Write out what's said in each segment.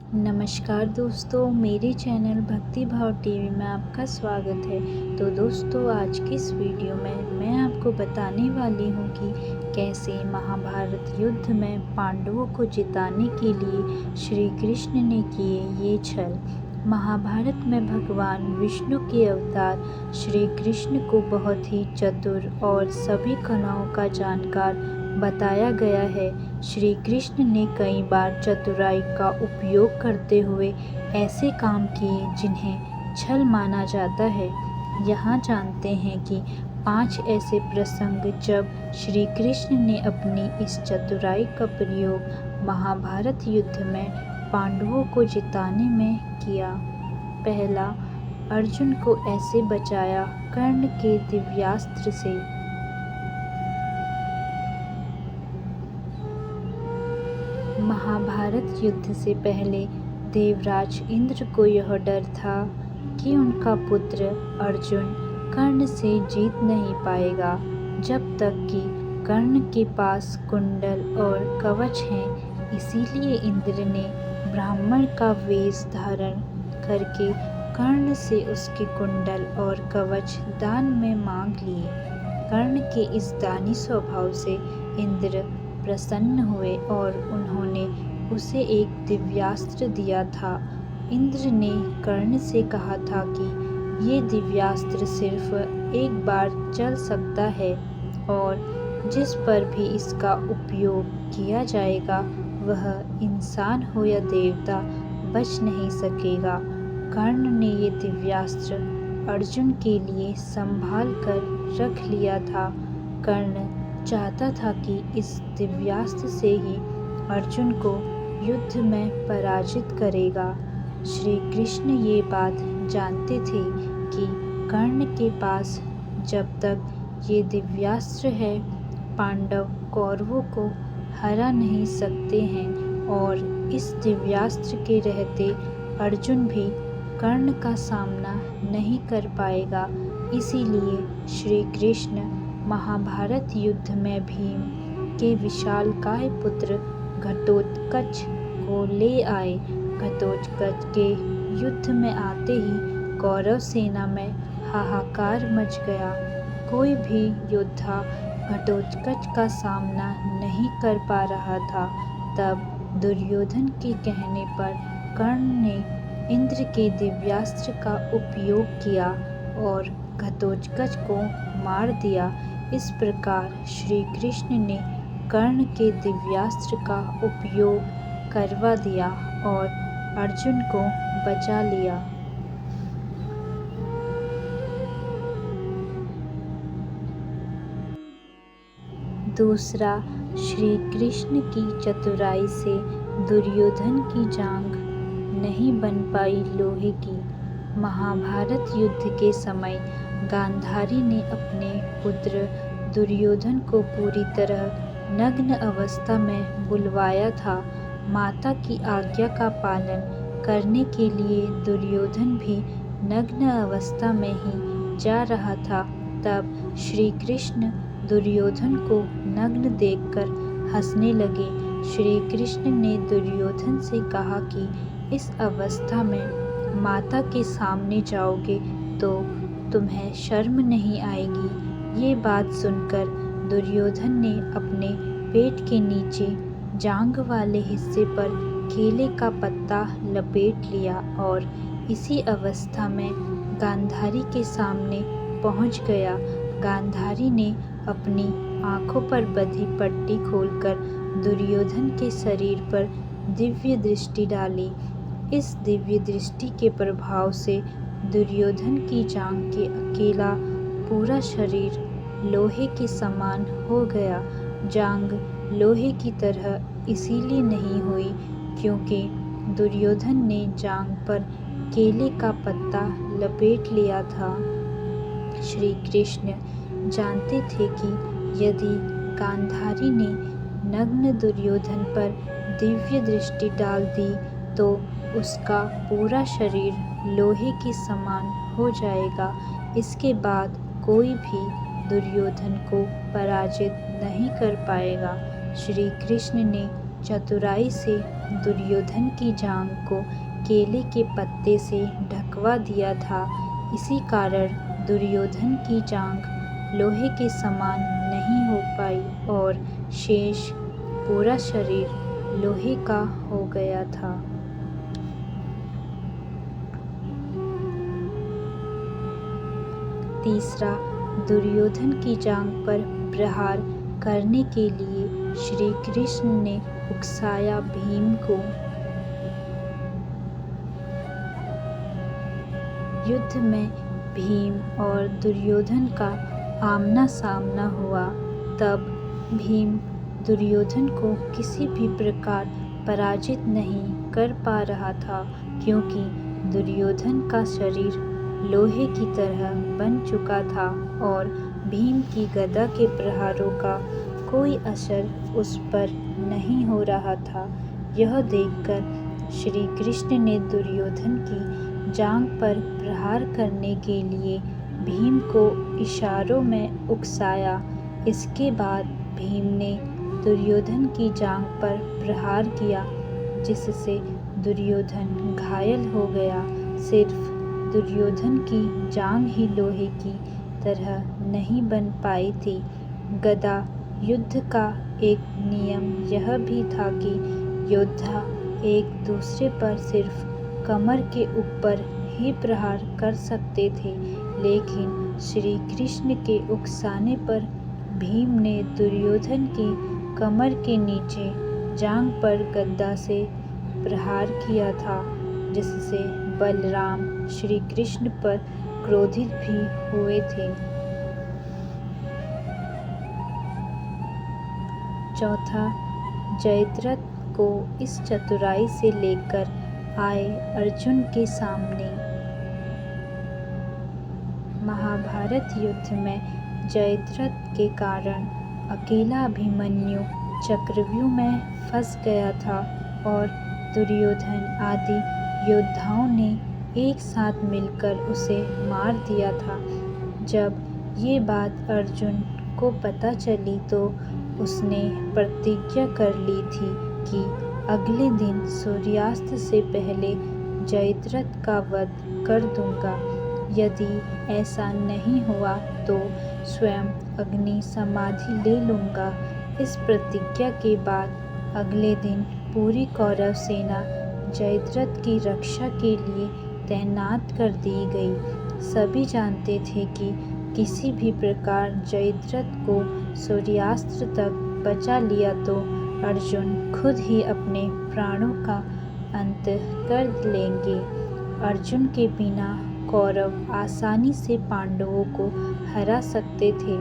नमस्कार दोस्तों, मेरे चैनल भक्ति भाव टीवी में आपका स्वागत है। तो दोस्तों, आज की इस वीडियो में मैं आपको बताने वाली हूँ कि कैसे महाभारत युद्ध में पांडवों को जिताने के लिए श्री कृष्ण ने किए ये छल। महाभारत में भगवान विष्णु के अवतार श्री कृष्ण को बहुत ही चतुर और सभी कलाओं का जानकार बताया गया है। श्री कृष्ण ने कई बार चतुराई का उपयोग करते हुए ऐसे काम किए जिन्हें छल माना जाता है। यहाँ जानते हैं कि 5 ऐसे प्रसंग जब श्री कृष्ण ने अपनी इस चतुराई का प्रयोग महाभारत युद्ध में पांडवों को जिताने में किया। पहला, अर्जुन को ऐसे बचाया कर्ण के दिव्यास्त्र से। महाभारत युद्ध से पहले देवराज इंद्र को यह डर था कि उनका पुत्र अर्जुन कर्ण से जीत नहीं पाएगा जब तक कि कर्ण के पास कुंडल और कवच हैं। इसीलिए इंद्र ने ब्राह्मण का वेश धारण करके कर्ण से उसके कुंडल और कवच दान में मांग लिए। कर्ण के इस दानी स्वभाव से इंद्र प्रसन्न हुए और उन्होंने उसे एक दिव्यास्त्र दिया था। इंद्र ने कर्ण से कहा था कि ये दिव्यास्त्र सिर्फ एक बार चल सकता है और जिस पर भी इसका उपयोग किया जाएगा वह इंसान हो या देवता बच नहीं सकेगा। कर्ण ने ये दिव्यास्त्र अर्जुन के लिए संभाल कर रख लिया था। कर्ण चाहता था कि इस दिव्यास्त्र से ही अर्जुन को युद्ध में पराजित करेगा। श्री कृष्ण ये बात जानते थे कि कर्ण के पास जब तक ये दिव्यास्त्र है पांडव कौरवों को हरा नहीं सकते हैं और इस दिव्यास्त्र के रहते अर्जुन भी कर्ण का सामना नहीं कर पाएगा। इसीलिए श्री कृष्ण महाभारत युद्ध में भीम के विशालकाय पुत्र घटोत्कच को ले आए। घटोत्कच के युद्ध में आते ही कौरव सेना में हाहाकार मच गया। कोई भी योद्धा घटोत्कच का सामना नहीं कर पा रहा था। तब दुर्योधन के कहने पर कर्ण ने इंद्र के दिव्यास्त्र का उपयोग किया और घटोत्कच को मार दिया। इस प्रकार श्री कृष्ण ने कर्ण के दिव्यास्त्र का उपयोग करवा दिया और अर्जुन को बचा लिया। दूसरा, श्री कृष्ण की चतुराई से दुर्योधन की जांघ नहीं बन पाई लोहे की। महाभारत युद्ध के समय गांधारी ने अपने पुत्र दुर्योधन को पूरी तरह नग्न अवस्था में बुलवाया था। माता की आज्ञा का पालन करने के लिए दुर्योधन भी नग्न अवस्था में ही जा रहा था। तब श्री कृष्ण दुर्योधन को नग्न देखकर हंसने लगे। श्री कृष्ण ने दुर्योधन से कहा कि इस अवस्था में माता के सामने जाओगे तो तुम्हें शर्म नहीं आएगी। ये बात सुनकर दुर्योधन ने अपने पेट के नीचे जांघ वाले हिस्से पर केले का पत्ता लपेट लिया और इसी अवस्था में गांधारी के सामने पहुंच गया। गांधारी ने अपनी आंखों पर बंधी पट्टी खोलकर दुर्योधन के शरीर पर दिव्य दृष्टि डाली। इस दिव्य दृष्टि के प्रभाव से दुर्योधन की जांघ के अकेला पूरा शरीर लोहे के समान हो गया। जांघ लोहे की तरह इसीलिए नहीं हुई क्योंकि दुर्योधन ने जांघ पर केले का पत्ता लपेट लिया था। श्री कृष्ण जानते थे कि यदि गांधारी ने नग्न दुर्योधन पर दिव्य दृष्टि डाल दी तो उसका पूरा शरीर लोहे के समान हो जाएगा। इसके बाद कोई भी दुर्योधन को पराजित नहीं कर पाएगा। श्री कृष्ण ने चतुराई से दुर्योधन की जांघ को केले के पत्ते से ढकवा दिया था। इसी कारण दुर्योधन की जांघ लोहे के समान नहीं हो पाई और शेष पूरा शरीर लोहे का हो गया था। तीसरा, दुर्योधन की जांघ पर प्रहार करने के लिए श्री कृष्ण ने उकसाया भीम को। युद्ध में भीम और दुर्योधन का आमना सामना हुआ। तब भीम दुर्योधन को किसी भी प्रकार पराजित नहीं कर पा रहा था, क्योंकि दुर्योधन का शरीर लोहे की तरह बन चुका था और भीम की गदा के प्रहारों का कोई असर उस पर नहीं हो रहा था। यह देखकर श्री कृष्ण ने दुर्योधन की जांघ पर प्रहार करने के लिए भीम को इशारों में उकसाया। इसके बाद भीम ने दुर्योधन की जांघ पर प्रहार किया, जिससे दुर्योधन घायल हो गया। सिर्फ दुर्योधन की जांघ ही लोहे की तरह नहीं बन पाई थी। गदा युद्ध का एक नियम यह भी था कि योद्धा एक दूसरे पर सिर्फ कमर के ऊपर ही प्रहार कर सकते थे, लेकिन श्री कृष्ण के उकसाने पर भीम ने दुर्योधन की कमर के नीचे जांघ पर गदा से प्रहार किया था, जिससे बलराम श्री कृष्ण पर क्रोधित भी हुए थे। चौथा, जयद्रथ को इस चतुराई से लेकर आए अर्जुन के सामने। महाभारत युद्ध में जयद्रथ के कारण अकेला अभिमन्यु चक्रव्यूह में फंस गया था और दुर्योधन आदि योद्धाओं ने एक साथ मिलकर उसे मार दिया था। जब ये बात अर्जुन को पता चली तो उसने प्रतिज्ञा कर ली थी कि अगले दिन सूर्यास्त से पहले जयद्रथ का वध कर दूंगा। यदि ऐसा नहीं हुआ तो स्वयं अग्नि समाधि ले लूंगा। इस प्रतिज्ञा के बाद अगले दिन पूरी कौरव सेना जयद्रथ की रक्षा के लिए तैनात कर दी गई। सभी जानते थे कि किसी भी प्रकार जयद्रथ को सूर्यास्त तक बचा लिया तो अर्जुन खुद ही अपने प्राणों का अंत कर लेंगे। अर्जुन के बिना कौरव आसानी से पांडवों को हरा सकते थे।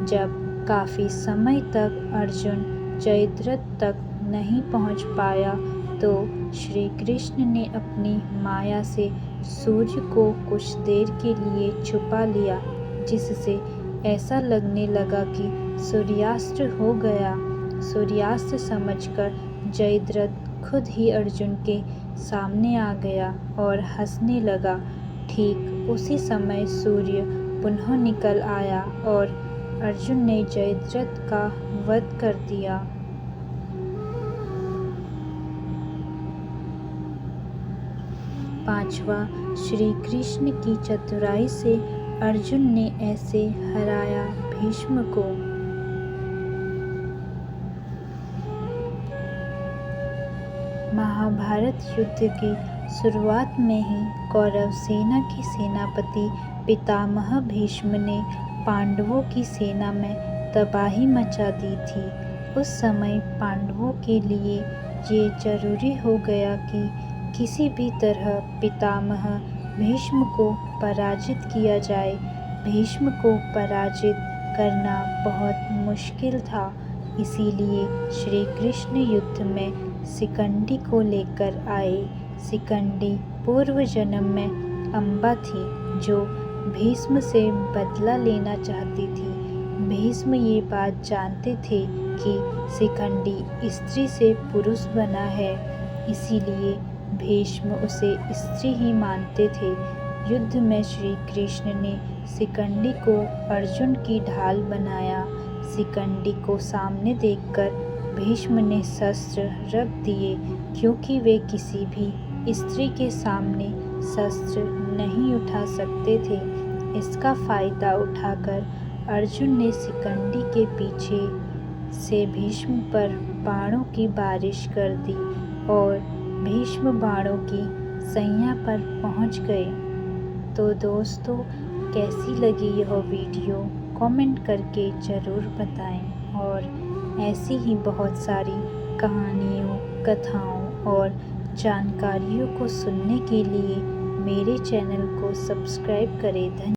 जब काफ़ी समय तक अर्जुन जयद्रथ तक नहीं पहुंच पाया तो श्री कृष्ण ने अपनी माया से सूर्य को कुछ देर के लिए छुपा लिया, जिससे ऐसा लगने लगा कि सूर्यास्त हो गया। सूर्यास्त समझकर जयद्रथ खुद ही अर्जुन के सामने आ गया और हंसने लगा। ठीक उसी समय सूर्य पुनः निकल आया और अर्जुन ने जयद्रथ का वध कर दिया। पांचवा, श्री कृष्ण की चतुराई से अर्जुन ने ऐसे हराया भीष्म को। महाभारत युद्ध की शुरुआत में ही कौरव सेना के सेनापति पितामह भीष्म ने पांडवों की सेना में तबाही मचा दी थी। उस समय पांडवों के लिए ये जरूरी हो गया कि किसी भी तरह पितामह भीष्म को पराजित किया जाए। भीष्म को पराजित करना बहुत मुश्किल था, इसीलिए श्री कृष्ण युद्ध में शिखंडी को लेकर आए। शिखंडी पूर्व जन्म में अम्बा थी, जो भीष्म से बदला लेना चाहती थी। भीष्म ये बात जानते थे कि शिखंडी स्त्री से पुरुष बना है, इसीलिए भीष्म उसे स्त्री ही मानते थे। युद्ध में श्री कृष्ण ने शिखंडी को अर्जुन की ढाल बनाया। शिखंडी को सामने देखकर भीष्म ने शस्त्र रख दिए, क्योंकि वे किसी भी स्त्री के सामने शस्त्र नहीं उठा सकते थे। इसका फायदा उठाकर अर्जुन ने शिखंडी के पीछे से भीष्म पर बाणों की बारिश कर दी और भीष्म बाणों की सैया पर पहुंच गए। तो दोस्तों, कैसी लगी यह वीडियो कमेंट करके ज़रूर बताएं और ऐसी ही बहुत सारी कहानियों, कथाओं और जानकारियों को सुनने के लिए मेरे चैनल को सब्सक्राइब करें। धन्यवाद।